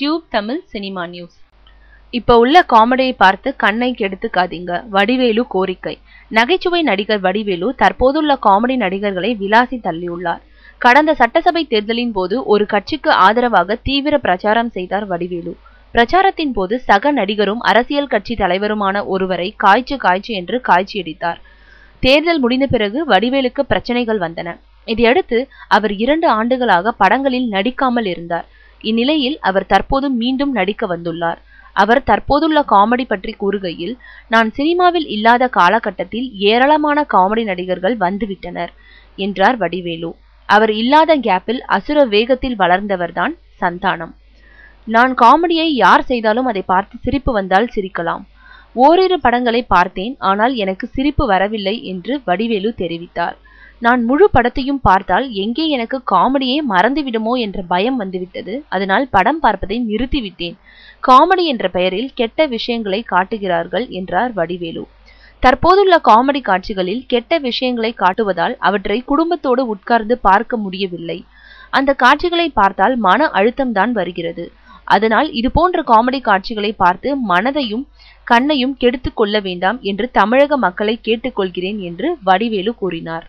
Tube Tamil cinema news. இப்ப உள்ள காமெடியை பார்த்து கண்ணை கெடுத்துக்காதீங்க. வடிவேலு கோரிக்கை. நகைச்சுவை நடிகர் வடிவேலு தற்போதுள்ள காமெடி நடிகர்களை விளாசி தள்ளியுள்ளார். கடந்த சட்டசபை தேர்தலின் போது ஒரு கட்சிக்கு ஆதரவாக தீவிர பிரச்சாரம் செய்தார் வடிவேலு. பிரச்சாரத்தின் போது சக நடிகரும் அரசியல் கட்சி தலைவருமான ஒருவரை காய்ச்சு என்று காய்ச்சியடித்தார். தேர்தல் முடிந்த பிறகு வடிவேலுக்கு பிரச்சனைகள் வந்தன. இதையடுத்து அவர் 2 ஆண்டுகளாக படங்களில் நடிக்காமல் இருந்தார். இந்நிலையில் அவர் தற்போது மீண்டும் நடிக்க வந்துள்ளார். அவர் தற்போதுள்ள காமெடி பற்றி கூறுகையில், நான் சினிமாவில் இல்லாத காலகட்டத்தில் ஏராளமான காமெடி நடிகர்கள் வந்துவிட்டனர் என்றார் வடிவேலு. அவர் இல்லாத கேப்பில் அசுர வேகத்தில் வளர்ந்தவர்தான் சந்தானம். நான் காமெடியை யார் செய்தாலும் அதை பார்த்து சிரிப்பு வந்தால் சிரிக்கலாம். ஓரிரு படங்களை பார்த்தேன், ஆனால் எனக்கு சிரிப்பு வரவில்லை என்று வடிவேலு தெரிவித்தார். நான் முழு படத்தையும் பார்த்தால் எங்கே எனக்கு காமெடியே மறந்துவிடுமோ என்ற பயம் வந்துவிட்டது. அதனால் படம் பார்ப்பதை நிறுத்திவிட்டேன். காமெடி என்ற பெயரில் கெட்ட விஷயங்களை காட்டுகிறார்கள் என்றார் வடிவேலு. தற்போதுள்ள காமெடி காட்சிகளில் கெட்ட விஷயங்களை காட்டுவதால் அவற்றை குடும்பத்தோடு உட்கார்ந்து பார்க்க முடியவில்லை. அந்த காட்சிகளை பார்த்தால் மன அழுத்தம்தான் வருகிறது. அதனால் இதுபோன்ற காமெடி காட்சிகளை பார்த்து மனதையும் கண்ணையும் கெடுத்து கொள்ள வேண்டாம் என்று தமிழக மக்களை கேட்டுக்கொள்கிறேன் என்று வடிவேலு கூறினார்.